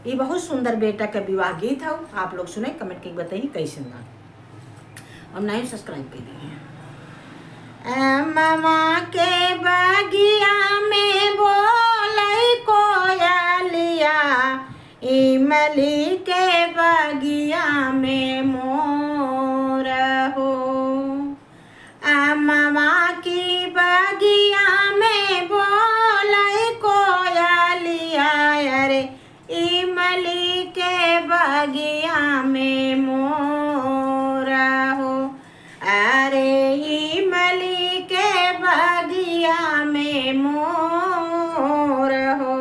ये बहुत सुंदर बेटा का विवाह गीत है। आप लोग सुने, कमेंट करके बताइए कैसे ना। और नहीं सब्सक्राइब करिए। मामा के बगिया में बोलै कोयलिया, इमली के बगिया में मोर हो। मामा की बगिया में बोलै कोयलिया, अरे इमली के बगिया में मोर हो। अरे इमली के बगिया में मोर हो।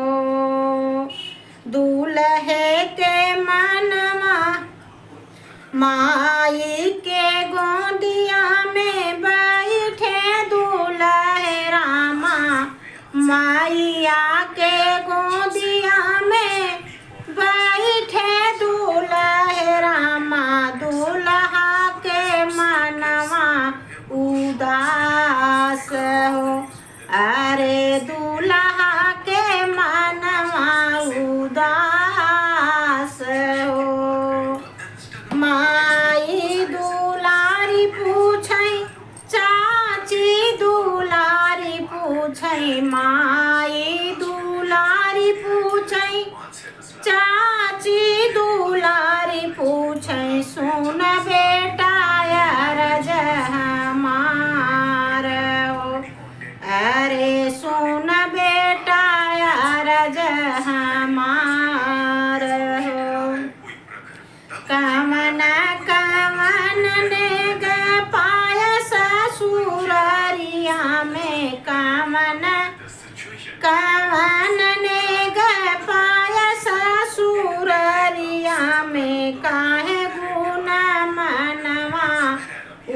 दूल्हे के मनवा माई के गोदिया में बैठे दूल्हे रामा, माइया के गोदिया में बैठे दूल्हे रामा। दूल्हा के मनवा उदास हो, अरे दूल्हा के मनवा उदास हो। माई दुलारी पूछै, चाची दुलारी पूछै, माई दुलारी पूछै, चाची दुलारी पूछै, सुन बेटा अरज हमार हो। अरे सुन बेटा अरज हमार हो। कवन कवन नेग पाय ससुररिया में, कवन कवन नेग पाय ससुररिया में, काहे गुण मनवा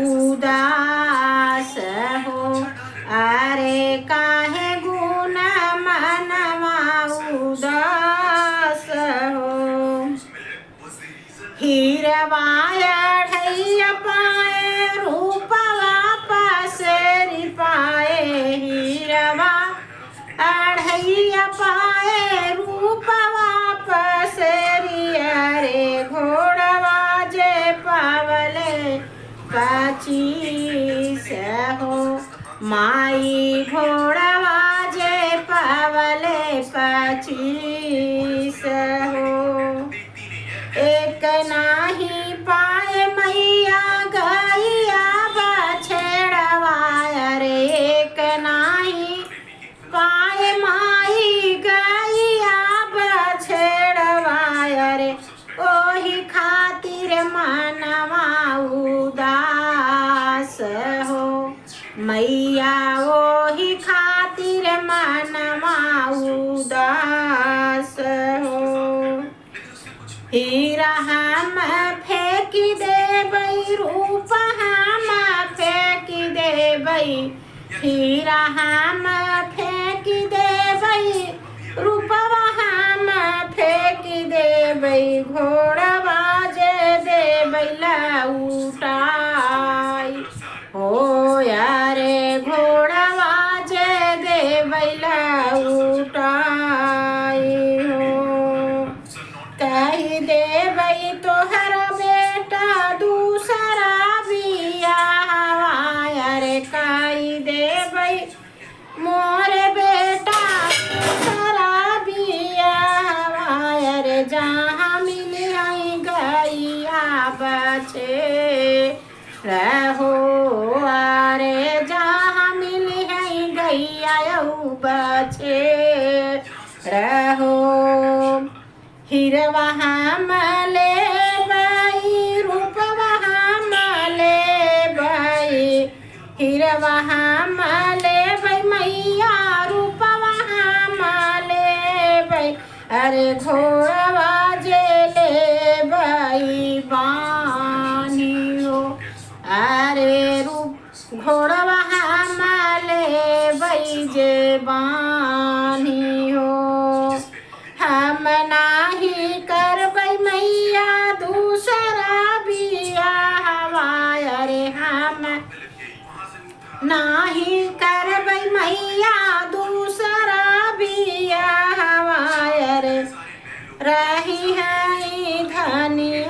उदास हो। अरे काहे गुण मनवा उदास हो। हीरवा अढ़ैया पाए, रूपवा पसेरी पाए, हीरवा अढ़ैया पाए, रूपवा पसेरी, अरे घोड़वा जे पावले पचीस हो। माई घोड़वा जे पावले पचीस हो। एक नाही पाए मैया गैया बछड़वा, अरे एक नाही पाए माई गैया बछड़वा, अरे ओही खातिर मनवा उदास हो। मैया ओही खातिर मनवा उदास हो। हीरा हम फेंक देबै, रूप हम फेंक देबै, हीरा हम फेंक देबै, रूपवा हम फेंक देबै, घोड़वा जे देबै लउटाई हो। यारे घोड़वा जे देबै लउटाई हो। कही देबै तोहर बेटा दूसरा बियाहवा, अरे कही देबै मोर बेटा दूसरा बियाहवा, अरे जहाँ मिली गैया बछे रहो, अरे जहाँ मिली गैया बछे रहो। हीरवा हम लेबै, रूपवा हम लेबै, हीरवा हम लेबै मैया, रूपवा हम लेबै, अरे घोड़वा जे लेबै बानी हो। अरे घोड़वा हम लेबै जे बानी हो। हम नाही करबै मैया दूसरा बियाहवा, अरे हम नाही करबै मैया दूसरा बियाहवा, अरे रही है धनी